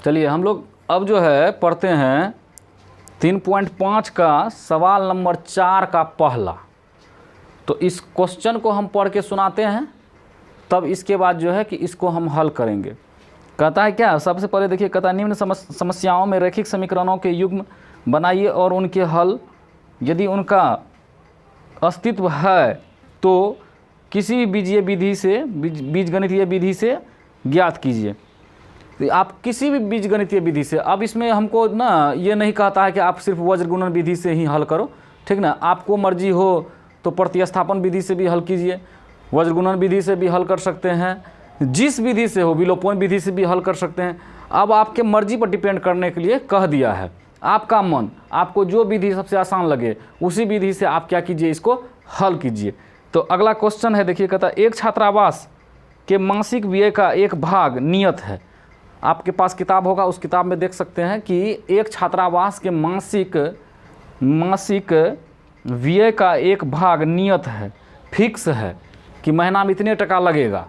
चलिए हम लोग अब जो है पढ़ते हैं 3.5 का सवाल नंबर 4 का पहला। तो इस क्वेश्चन को हम पढ़ के सुनाते हैं, तब इसके बाद जो है कि इसको हम हल करेंगे। कहता है क्या, सबसे पहले देखिए, कहता है निम्न समस्याओं में रैखिक समीकरणों के युग्म बनाइए और उनके हल, यदि उनका अस्तित्व है तो किसी भी बीजीय विधि से, बीजगणितीय विधि से ज्ञात कीजिए। तो आप किसी भी बीजगणितीय विधि से, अब इसमें हमको ना ये नहीं कहता है कि आप सिर्फ वज्रगुणन विधि से ही हल करो, ठीक ना। आपको मर्जी हो तो प्रतिस्थापन विधि से भी हल कीजिए, वज्रगुणन विधि से भी हल कर सकते हैं, जिस विधि से हो, विलोपन विधि से भी हल कर सकते हैं। अब आपके मर्जी पर डिपेंड करने के लिए कह दिया है, आपका मन, आपको जो विधि सबसे आसान लगे उसी विधि से आप क्या कीजिए, इसको हल कीजिए। तो अगला क्वेश्चन है, देखिए, कहता है एक छात्रावास के मासिक व्यय का एक भाग नियत है। आपके पास किताब होगा, उस किताब में देख सकते हैं कि एक छात्रावास के मासिक व्यय का एक भाग नियत है, फिक्स है कि महीना में इतने टका लगेगा,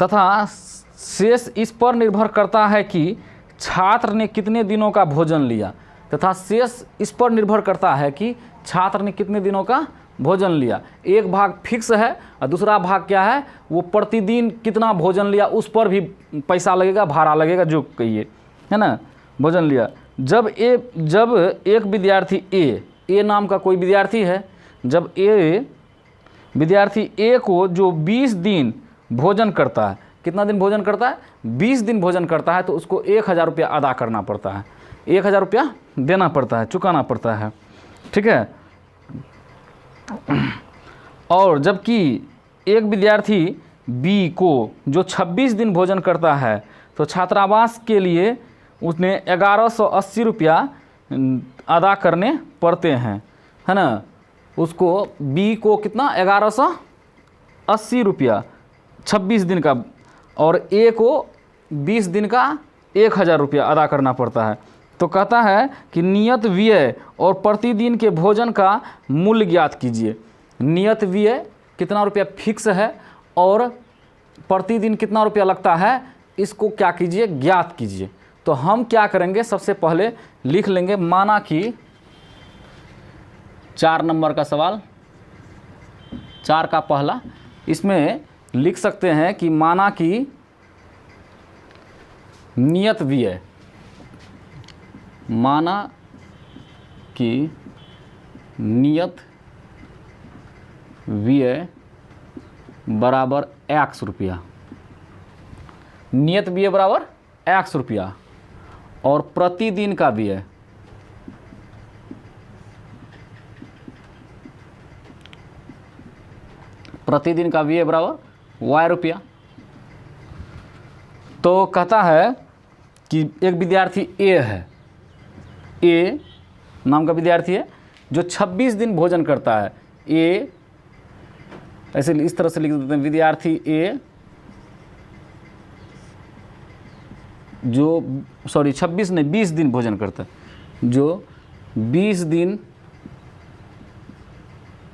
तथा शेष इस पर निर्भर करता है कि छात्र ने कितने दिनों का भोजन लिया। तथा शेष इस पर निर्भर करता है कि छात्र ने कितने दिनों का भोजन लिया। एक भाग फिक्स है और दूसरा भाग क्या है, वो प्रतिदिन कितना भोजन लिया उस पर भी पैसा लगेगा, भाड़ा लगेगा, जो कहिए, है ना, भोजन लिया। जब एक विद्यार्थी ए नाम का कोई विद्यार्थी है, जब विद्यार्थी ए को जो 20 दिन भोजन करता है, कितना दिन भोजन करता है, 20 दिन भोजन करता है, तो उसको 1000 रुपया अदा करना पड़ता है, 1000 रुपया देना पड़ता है, चुकाना पड़ता है, ठीक है। और जबकि एक विद्यार्थी बी को जो 26 दिन भोजन करता है, तो छात्रावास के लिए उसने 1180 रुपया अदा करने पड़ते हैं, है ना। उसको बी को कितना, 1180 रुपया 26 दिन का, और ए को 20 दिन का 1000 रुपया अदा करना पड़ता है। तो कहता है कि नियत व्यय और प्रतिदिन के भोजन का मूल्य ज्ञात कीजिए। नियत व्यय कितना रुपया फिक्स है और प्रतिदिन कितना रुपया लगता है, इसको क्या कीजिए, ज्ञात कीजिए। तो हम क्या करेंगे, सबसे पहले लिख लेंगे, माना कि 4 नंबर का सवाल, 4 का पहला, इसमें लिख सकते हैं कि माना कि नियत व्यय, माना कि नियत व्यय बराबर x रुपया, नियत व्यय बराबर x रुपया, और प्रतिदिन का व्यय बराबर y रुपया। तो कहता है कि एक विद्यार्थी ए है, ए नाम का विद्यार्थी है, जो 26 दिन भोजन करता है। ए ऐसे इस तरह से लिख देते हैं, विद्यार्थी ए जो 26 नहीं 20 दिन भोजन करता है, जो 20 दिन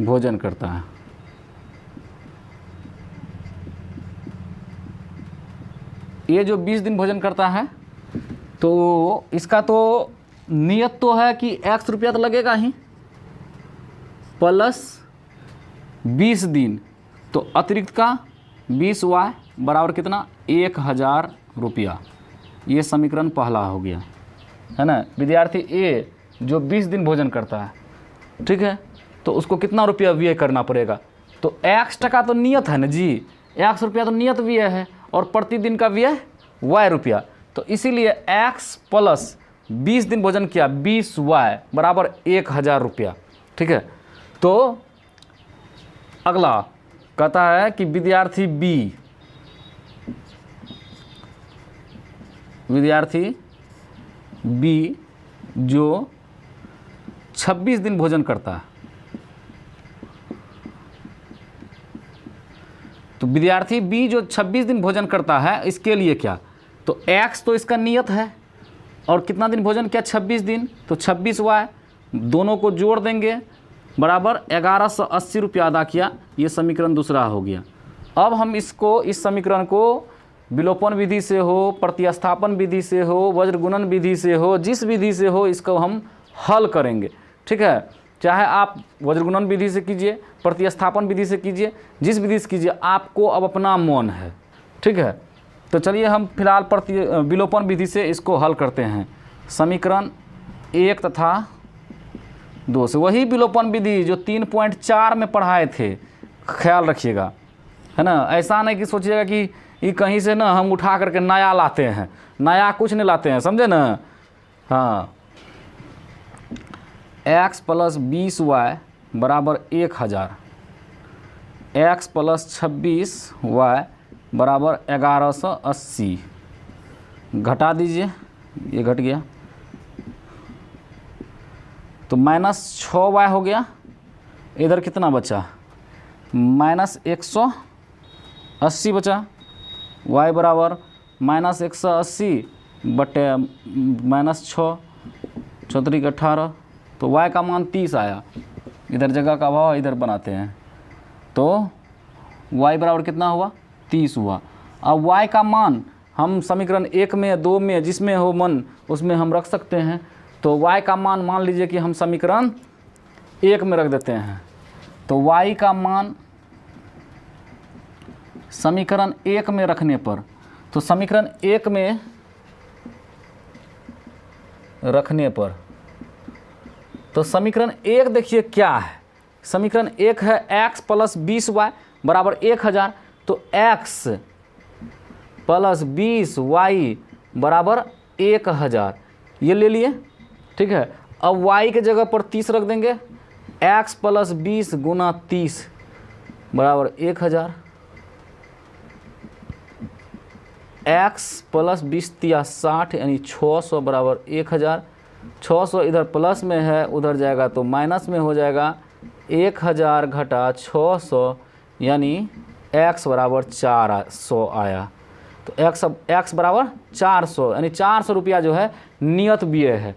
भोजन करता है। ये जो 20 दिन भोजन करता है, तो इसका तो नियत तो है कि x रुपया तो लगेगा ही, प्लस 20 दिन, तो अतिरिक्त का 20y बराबर कितना, 1000 रुपया। ये समीकरण पहला हो गया, है ना। विद्यार्थी ए जो 20 दिन भोजन करता है, ठीक है, तो उसको कितना रुपया व्यय करना पड़ेगा, तो x टका तो नियत है ना जी, x रुपया तो नियत व्यय है, और प्रतिदिन का व्यय y रुपया। तो इसीलिए x प्लस 20 दिन भोजन किया, 20y बराबर 1000 रुपया, ठीक है। तो अगला कहता है कि विद्यार्थी बी जो 26 दिन भोजन करता है, तो विद्यार्थी बी जो 26 दिन भोजन करता है, इसके लिए क्या, तो x तो इसका नियत है, और कितना दिन भोजन किया, 26 दिन, तो 26y, दोनों को जोड़ देंगे, बराबर 1180 रुपया अदा किया। ये समीकरण दूसरा हो गया। अब हम इस समीकरण को विलोपन विधि से हो, प्रतिस्थापन विधि से हो, वज्रगुणन विधि से हो, जिस विधि से हो इसको हम हल करेंगे। ठीक है, चाहे आप वज्रगुणन विधि से कीजिए, प्रतिस्थापन विधि से कीजिए, जिस विधि से कीजिए, आपको अब अपना मन है। ठीक है, तो चलिए हम फिलहाल विलोपन विधि से इसको हल करते हैं। समीकरण 1 तथा 2 से, वही विलोपन विधि जो 3.4 में पढ़ाए थे, ख्याल रखिएगा, है ना। ऐसा नहीं कि सोचिएगा कि ये कहीं से ना हम उठा करके नया लाते हैं, नया कुछ नहीं लाते हैं, समझे ना। हाँ, x + 20y बराबर 1000, x + 26y बराबर 1180। घटा दीजिए, ये घट गया तो -6y हो गया। इधर कितना बचा, -180 बचा। y बराबर -180 बटे -6, 6 × 18, तो y का मान 30 आया। इधर जगह का अभाव, इधर बनाते हैं, तो y बराबर कितना हुआ, 30 हुआ। अब y का मान हम समीकरण 1 में, 2 में, जिसमें हो मन उसमें हम रख सकते हैं। तो y का मान मान लीजिए कि हम समीकरण 1 में रख देते हैं। तो y का मान समीकरण 1 में रखने पर, तो समीकरण 1 में रखने पर, तो समीकरण 1 देखिए क्या है। समीकरण 1 है x + 20y बराबर 1000, तो x + 20y बराबर 1000, ये ले लिए। ठीक है, अब y के जगह पर 30 रख देंगे, x + 20 × 30 बराबर 1000, x + 20 × 60 यानी 600 बराबर 1000। 600 इधर प्लस में है, उधर जाएगा तो माइनस में हो जाएगा। 1000 घटा 600 यानी x बराबर 400 आया। तो x बराबर 400 यानी 400 रुपया जो है नियत व्यय है।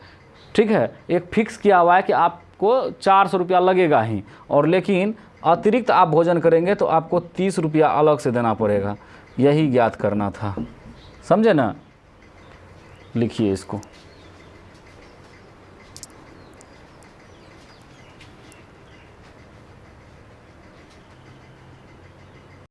ठीक है, एक फिक्स किया हुआ है कि आपको 400 रुपया लगेगा ही, और लेकिन अतिरिक्त आप भोजन करेंगे तो आपको 30 रुपया अलग से देना पड़ेगा। यही ज्ञात करना था, समझे ना। लिखिए इसको।